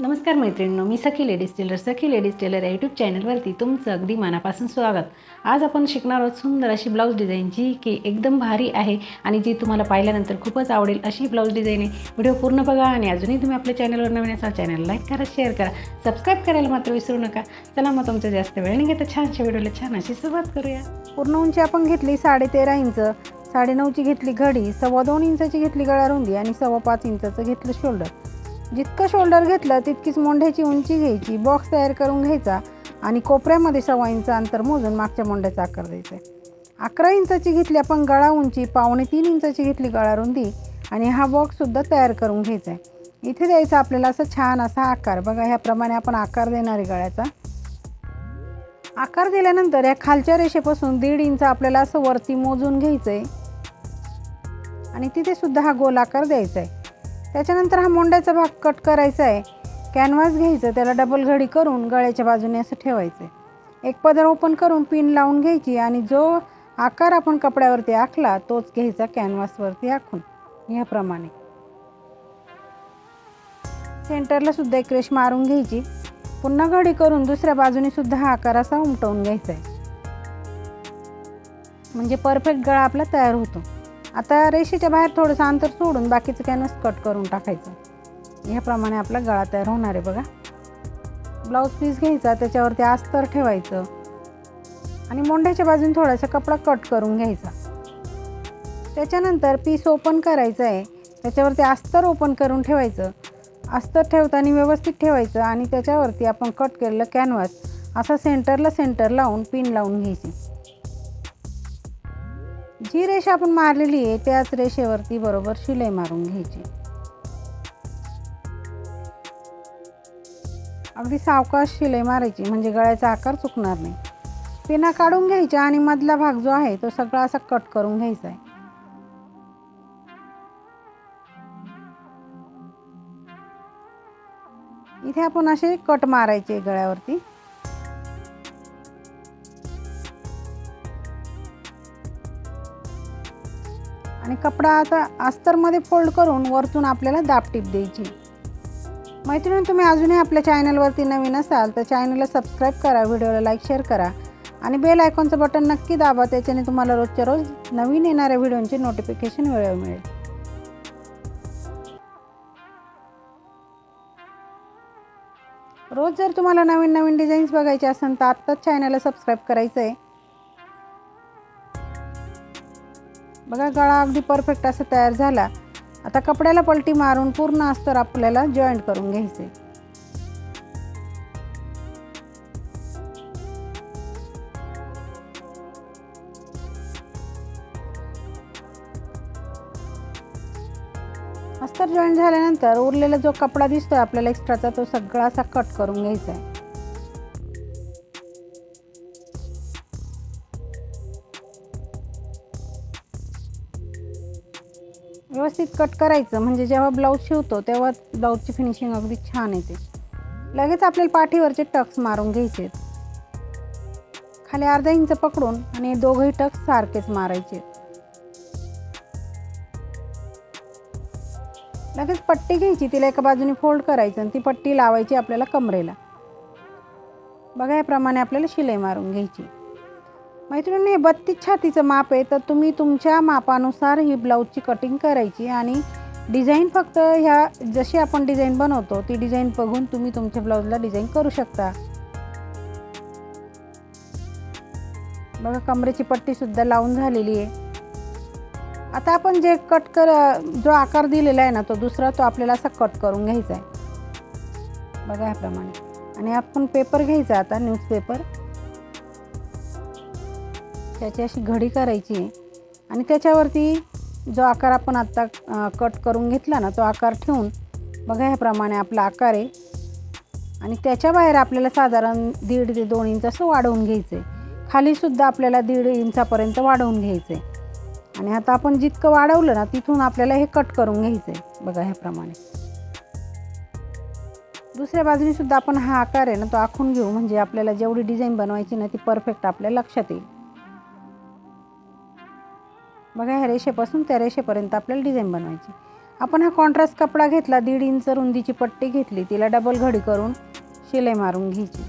नमस्कार मैत्रिणींनो, मी सखी ladies tailor या यूट्यूब चॅनलवरती तुमचं अगदी मनापासून स्वागत. आज आपण शिकणार आहोत सुंदर अशी ब्लाऊज डिझाईन, जी की एकदम भारी आहे आणि जी तुम्हाला पाहिल्यानंतर खूपच आवडेल अशी ब्लाऊज डिझाईन आहे. व्हिडिओ पूर्ण बघा आणि अजूनही तुम्ही आपल्या चॅनलवर नवीन असाल चॅनल लाईक करा, शेअर करा, सबस्क्राईब करायला मात्र विसरू नका. चला मग तुमचं जास्त वेळ नाही घेता छानशा व्हिडिओला छान अशी सुरुवात करूया. पूर्ण उंची आपण घेतली 13.5 इंच, 9.5ची घेतली घडी, 2.25 इंचाची घेतली गळा रुंदी आणि 5.25 इंचाचं घेतलं शोल्डर. जितकं शोल्डर घेतलं तितकीच मोंढ्याची उंची घ्यायची, बॉक्स तयार करून घ्यायचा आणि कोपऱ्यामध्ये 1.25 इंच अंतर मोजून मागच्या मोंढ्याचा आकार द्यायचा आहे. 11 इंचाची घेतली आपण गळा उंची, 2.25 इंचाची घेतली गळा रुंदी आणि हा बॉक्ससुद्धा तयार करून घ्यायचा आहे. इथे द्यायचा आपल्याला असं छान असा आकार. बघा, ह्याप्रमाणे आपण आकार देणार आहे गळ्याचा. आकार दिल्यानंतर या खालच्या रेषेपासून 1.5 इंच आपल्याला असं वरती मोजून घ्यायचं आहे आणि तिथे सुद्धा हा गोल आकार द्यायचा आहे. त्याच्यानंतर हा मोंड्याचा भाग कट करायचा आहे. कॅनव्हास घ्यायचं, त्याला डबल घडी करून गळ्याच्या बाजूने असं ठेवायचं आहे. एक पदर ओपन करून पिन लावून घ्यायची आणि जो आकार आपण कपड्यावरती आखला तोच घ्यायचा कॅनव्हासवरती आखून. ह्याप्रमाणे सेंटरला सुद्धा एक रेष मारून घ्यायची. पुन्हा घडी करून दुसऱ्या बाजूने सुद्धा हा आकार असा उमटवून घ्यायचा आहे, म्हणजे परफेक्ट गळा आपला तयार होतो. आता रेषेच्या बाहेर थोडंसं अंतर सोडून बाकीचं कॅनव्हास कट करून टाकायचं. ह्याप्रमाणे आपला गळा तयार होणार आहे. बघा, ब्लाऊज पीस घ्यायचा, त्याच्यावरती अस्तर ठेवायचं आणि मोंढ्याच्या बाजूने थोडासा कपडा कट करून घ्यायचा. त्याच्यानंतर पीस ओपन करायचं आहे, त्याच्यावरती अस्तर ओपन करून ठेवायचं. अस्तर ठेवताना व्यवस्थित ठेवायचं आणि त्याच्यावरती आपण कट केलेलं कॅनव्हास असा सेंटर लावून पिन लावून घ्यायची. जी रेषा आपण मारलेली आहे त्याच रेषेवरती बरोबर शिलाई मारून घ्यायची. अगदी सावकाश शिलाई मारायची, म्हणजे गळ्याचा आकार चुकणार नाही. पिना काढून घ्यायच्या आणि मधला भाग जो आहे तो सगळा असा कट करून घ्यायचा आहे. इथे आपण असे कट मारायचे गळ्यावरती. आणि कपडा आता अस्तरमध्ये फोल्ड करून वरतून आपल्याला दाबटीप द्यायची. मैत्रिणी, तुम्ही अजूनही आपल्या चॅनलवरती नवीन असाल तर चॅनलला सबस्क्राईब करा, व्हिडिओला लाईक शेअर करा आणि बेल आयकॉनचं बटन नक्की दाबा. त्याच्याने तुम्हाला रोजच्या रोज नवीन येणाऱ्या व्हिडिओंची नोटिफिकेशन वेळेवर मिळेल. रोज जर तुम्हाला नवीन नवीन डिझाईन्स बघायचे असेल तर आत्ताच चॅनलला सबस्क्राईब करायचं आहे. बघा, गळा अगदी परफेक्ट असा तयार झाला. आता कपड्याला पलटी मारून पूर्ण अस्तर आपल्याला जॉईंट करून घ्यायचे. अस्तर जॉईंट झाल्यानंतर उरलेला जो कपडा दिसतोय आपल्याला एक्स्ट्राचा तो सगळा असा कट करून घ्यायचा आहे. व्यवस्थित कट करायचं, म्हणजे जेव्हा ब्लाऊज शिवतो तेव्हा ब्लाऊजची फिनिशिंग अगदी छान येते. लगेच आपल्याला पाठीवरचे टक्स मारून घ्यायचे. खाली अर्धा इंच पकडून आणि दोघंही टक्स सारखेच मारायचे. लगेच पट्टी घ्यायची, तिला एका बाजूने फोल्ड करायचं आणि ती पट्टी लावायची आपल्याला कमरेला. बघा, याप्रमाणे आपल्याला शिलाई मारून घ्यायची. मैत्रिणी, हे 32 छातीचं माप आहे, तर तुम्ही तुमच्या मापानुसार ही ब्लाऊजची कटिंग करायची आणि डिझाईन फक्त ह्या जशी आपण डिझाईन बनवतो ती डिझाईन बघून तुम्ही तुमच्या ब्लाऊजला डिझाईन करू शकता. बघा, कमरेची पट्टीसुद्धा लावून झालेली आहे. आता आपण जे जो आकार दिलेला आहे ना तो दुसरा, तो आपल्याला असा कट करून घ्यायचा आहे. बघा, ह्याप्रमाणे. आणि आपण पेपर घ्यायचा, आता न्यूजपेपर, त्याची अशी घडी करायची आणि त्याच्यावरती जो आकार आपण आत्ता कट करून घेतला ना तो आकार ठेवून, बघा, ह्याप्रमाणे आपला आकार आहे. आणि त्याच्या बाहेर आपल्याला साधारण 1.5 ते 2 इंच असं वाढवून घ्यायचं आहे. खालीसुद्धा आपल्याला 1.5 इंचापर्यंत वाढवून घ्यायचं आहे. आणि आता आपण जितकं वाढवलं ना तिथून आपल्याला हे कट करून घ्यायचं आहे. बघा, ह्याप्रमाणे. दुसऱ्या बाजूने सुद्धा आपण हा आकार आहे ना तो आखून घेऊ, म्हणजे आपल्याला जेवढी डिझाईन बनवायची ना ती परफेक्ट आपल्या लक्षात येईल. बघा, ह्या रेषेपासून त्या रेषेपर्यंत आपल्याला डिझाईन बनवायची. आपण हा कॉन्ट्रास्ट कपडा घेतला, 1.5 इंच रुंदीची पट्टी घेतली, तिला डबल घडी करून शिलाई मारून घ्यायची.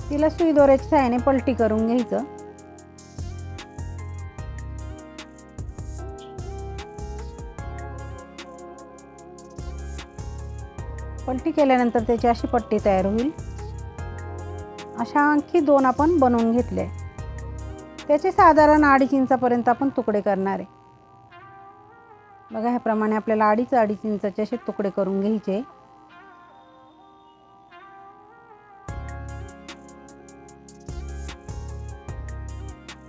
तिला सुई दोऱ्याच्या साहाय्याने पलटी करून घ्यायचं. पलटी केल्यानंतर त्याची अशी पट्टी तयार होईल. अशा आणखी 2 आपण बनवून घेतले. त्याचे साधारण 2.5 इंचापर्यंत आपण तुकडे करणार आहे. बघा, ह्याप्रमाणे आपल्याला 2.5 इंचाचे असे तुकडे करून घ्यायचे.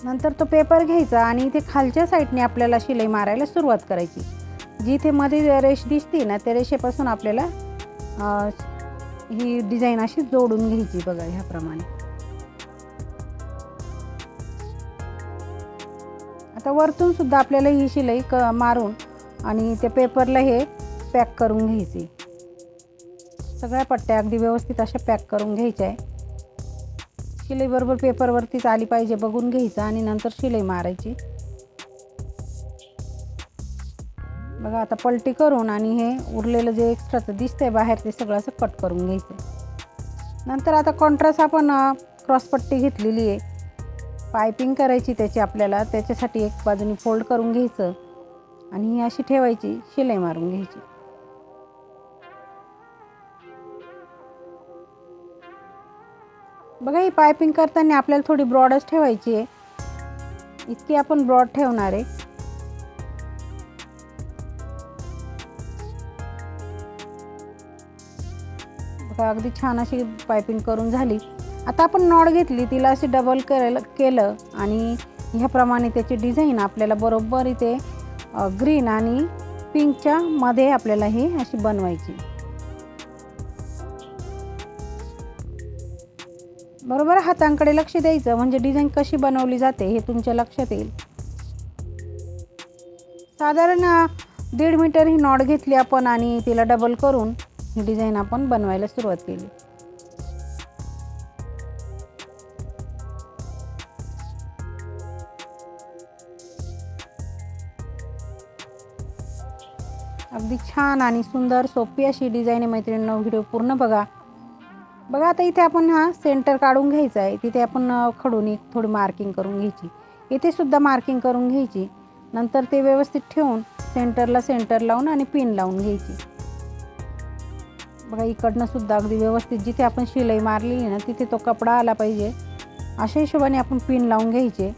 नंतर तो पेपर घ्यायचा आणि इथे खालच्या साईडने आपल्याला शिलाई मारायला सुरुवात करायची. जिथे मध्ये रेष दिसते ना, त्या रेषेपासून आपल्याला ही डिझाईन अशी जोडून घ्यायची. बघा, ह्याप्रमाणे. आता वरतून सुद्धा आपल्याला ही शिलाई मारून आणि त्या पेपरला हे पॅक करून घ्यायची. सगळ्या पट्ट्या अगदी व्यवस्थित अशा पॅक करून घ्यायच्या आहे. शिलाई बरोबर पेपरवरतीच आली पाहिजे बघून घ्यायचं आणि नंतर शिलाई मारायची. बघा, आता पलटी करून आणि हे उरलेलं जे एक्स्ट्राचं दिसतंय बाहेर ते सगळं असं कट करून घ्यायचं. नंतर आता कॉन्ट्रास्ट आपण क्रॉसपट्टी घेतलेली आहे, पायपिंग करायची त्याची आपल्याला. त्याच्यासाठी एक बाजूने फोल्ड करून घ्यायचं आणि ही अशी ठेवायची, शिलाई मारून घ्यायची. बघा, ही पायपिंग करताना आपल्याला थोडी ब्रॉडच ठेवायची आहे. इतकी आपण ब्रॉड ठेवणार आहे. बघा, अगदी छान अशी पायपिंग करून झाली. आता आपण नॉट घेतली, तिला अशी डबल केलं आणि ह्याप्रमाणे त्याची डिझाईन आपल्याला बरोबर इथे ग्रीन आणि पिंकच्या मध्ये आपल्याला ही अशी बनवायची. बरोबर हातांकडे लक्ष द्यायचं, म्हणजे डिझाईन कशी बनवली जाते हे तुमच्या लक्षात येईल. साधारण 1.5 मीटर ही नॉट घेतली आपण आणि तिला डबल करून ही डिझाईन आपण बनवायला सुरुवात केली. अगदी छान आणि सुंदर सोपी अशी डिझाईन आहे मैत्रिणींनो. व्हिडिओ पूर्ण बघा. बघा, आता इथे आपण हा सेंटर काढून घ्यायचा आहे. तिथे आपण खडून थोडी मार्किंग करून घ्यायची. इथे सुद्धा मार्किंग करून घ्यायची. नंतर ते व्यवस्थित ठेवून सेंटरला सेंटर लावून आणि पिन लावून घ्यायची. बघा, इकडनं सुद्धा अगदी व्यवस्थित जिथे आपण शिलाई मारलेली ना तिथे तो कपडा आला पाहिजे अशा हिशोबाने आपण पिन लावून घ्यायचे.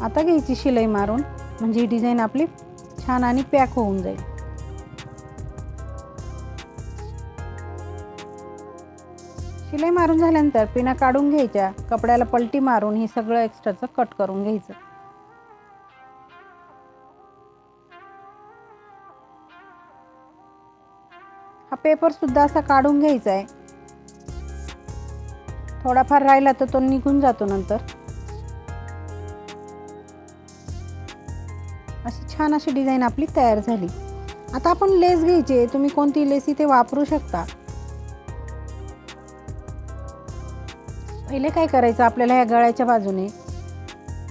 आता घ्यायची शिलाई मारून, म्हणजे ही डिझाईन आपली छान आणि पॅक होऊन जाईल. शिलाई मारून झाल्यानंतर पिना काढून घ्यायच्या. कपड्याला पलटी मारून हे सगळं एक्स्ट्राचं कट करून घ्यायचं. हा पेपर सुद्धा असा काढून घ्यायचा आहे. थोडाफार राहिला तर तो निघून जातो नंतर. अशी छान अशी डिझाईन आपली तयार झाली. आता आपण लेस घ्यायची. तुम्ही कोणती लेस इथे वापरू शकता. पहिले काय करायचं, आपल्याला ह्या गळ्याच्या बाजूने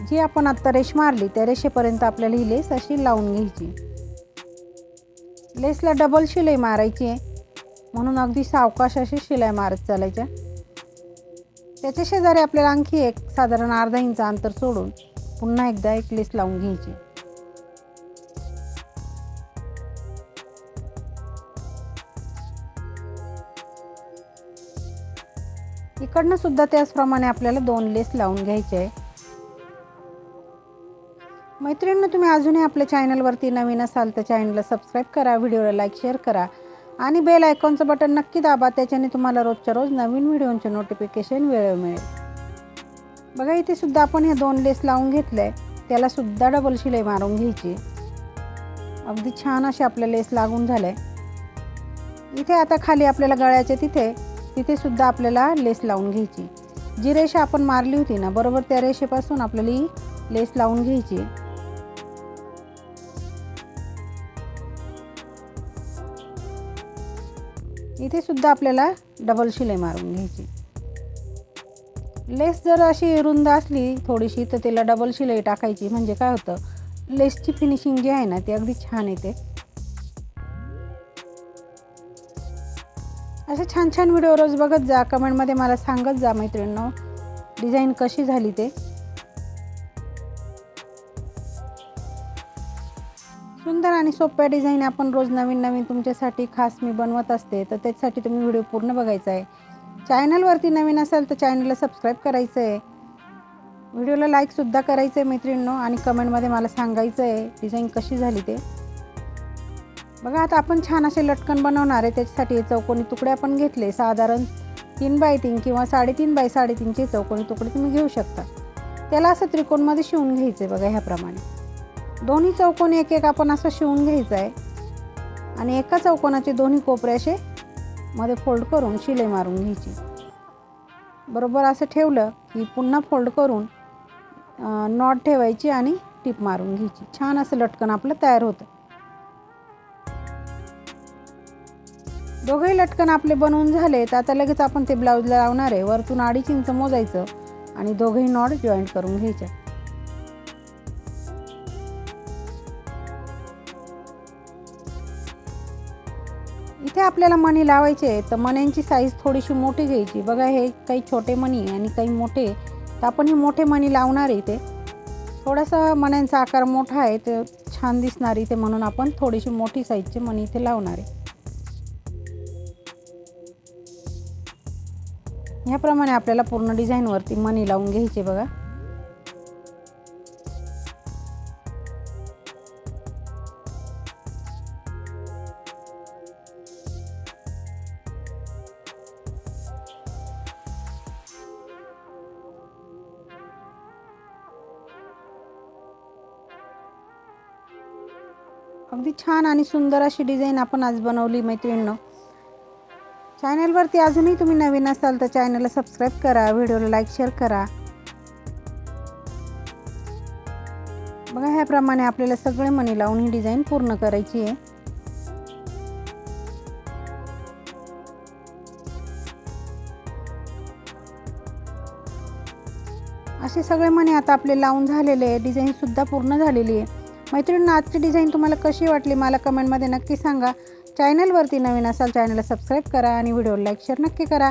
जी आपण आत्ता रेष मारली त्या रेषेपर्यंत आपल्याला ही लेस अशी लावून घ्यायची. लेसला डबल शिलाई मारायची आहे, म्हणून अगदी सावकाश अशी शिलाई मारत चालायच्या. त्याच्या शेजारी आपल्याला आणखी एक साधारण 1/2 इंच अंतर सोडून पुन्हा एकदा एक लेस लावून घ्यायची. इकडनं सुद्धा त्याचप्रमाणे आपल्याला 2 लेस लावून घ्यायचे आहे. मैत्रिणींनो, तुम्ही अजूनही आपल्या चॅनलवरती नवीन असाल तर चॅनलला सबस्क्राईब करा, व्हिडिओला लाईक शेअर करा आणि बेल आयकॉनचं बटन नक्की दाबा. त्याच्याने तुम्हाला रोजच्या रोज नवीन व्हिडिओचे नोटिफिकेशन वेळेवर मिळेल. बघा, इथे सुद्धा आपण हे 2 लेस लावून घेतले. त्याला सुद्धा डबल शिलाई मारून घ्यायची. अगदी छान असे आपल्या लेस लागून झाले. इथे आता खाली आपल्याला गळ्याच्या तिथे सुद्धा आपल्याला लेस लावून घ्यायची. जी रेषा आपण मारली होती ना, बरोबर त्या रेषेपासून आपल्याला ही लेस लावून घ्यायची. इथे सुद्धा आपल्याला डबल शिलाई मारून घ्यायची. लेस जर अशी रुंद असली थोडीशी तर तिला डबल शिलाई टाकायची, म्हणजे काय होतं, लेसची फिनिशिंग जी आहे ना ती अगदी छान येते. असे छान छान व्हिडिओ रोज बघत जा. कमेंटमध्ये मला सांगत जा मैत्रिणींनो डिझाईन कशी झाली ते. सुंदर आणि सोप्या डिझाईन आपण रोज नवीन नवीन तुमच्यासाठी खास मी बनवत असते. तर त्याच्यासाठी तुम्ही व्हिडिओ पूर्ण बघायचा आहे. चॅनलवरती नवीन असाल तर चॅनलला सबस्क्राईब करायचं आहे. व्हिडिओला लाईकसुद्धा करायचं आहे मैत्रिणींनो आणि कमेंटमध्ये मला सांगायचं आहे डिझाईन कशी झाली ते. बघा आता आपण छान असे लटकन बनवणार आहे. त्याच्यासाठी हे चौकोनी तुकडे आपण घेतले. साधारण 3x3 किंवा 3.5x3चे चौकोनी तुकडे तुम्ही घेऊ शकता. त्याला असं त्रिकोणमध्ये शिवून घ्यायचं आहे बघा ह्याप्रमाणे. दोन्ही चौकोनी एक एक आपण असं शिवून घ्यायचं आहे आणि एका चौकोनाचे दोन्ही कोपरे असे मध्ये फोल्ड करून शिलाई मारून घ्यायची. बरोबर असं ठेवलं की पुन्हा फोल्ड करून नॉट ठेवायची आणि टिप मारून घ्यायची. छान असं लटकन आपलं तयार होतं. दोघंही लटकन आपले बनवून झाले तर आता लगेच आपण ते ब्लाऊजला लावणार आहे. वरतून 2.5 इंच मोजायचं आणि दोघंही नॉट जॉईंट करून घ्यायच्या. इथे आपल्याला मणी लावायचे तर मण्यांची साईज थोडीशी मोठी घ्यायची. बघा हे काही छोटे मणी आणि काही मोठे, तर आपण हे मोठे मणी लावणार आहे. इथे थोडासा मण्यांचा आकार मोठा आहे तर छान दिसणार इथे, म्हणून आपण थोडीशी मोठी साईजचे मणी इथे लावणार आहे. ह्याप्रमाणे आपल्याला पूर्ण डिझाईनवरती मणी लावून घ्यायचे बघा. अगदी छान आणि सुंदर अशी डिझाईन आपण आज बनवली मैत्रिणींनो. चॅनलवरती अजूनही तुम्ही नवीन असाल तर चॅनलला सबस्क्राईब करा, व्हिडिओला लाईक शेअर करा. बघा ह्याप्रमाणे आपल्याला सगळे मणी लावून ही डिझाईन पूर्ण करायची आहे. असे सगळे मणी आता आपले लावून झालेले आहे. डिझाईनसुद्धा पूर्ण झालेली आहे. मैत्रिणींनो आजची डिझाईन तुम्हाला कशी वाटली मला कमेंटमध्ये नक्की सांगा. चॅनलवरती नवीन असाल चॅनलला सबस्क्राईब करा आणि व्हिडिओला लाईक शेअर नक्की करा.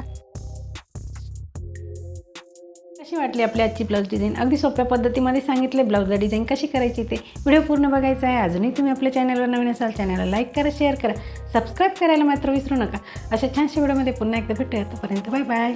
कशी वाटली आपली आजची ब्लाऊज डिझाईन? अगदी सोप्या पद्धतीमध्ये सांगितले ब्लाऊजला डिझाईन कशी करायची ते. व्हिडिओ पूर्ण बघायचा आहे. अजूनही तुम्ही आपल्या चॅनलवर नवीन असाल चॅनलला लाईक करा, शेअर करा, सबस्क्राईब करायला मात्र विसरू नका. अशा छानशा व्हिडिओमध्ये पुन्हा एकदा भेटूया. तोपर्यंत बाय बाय.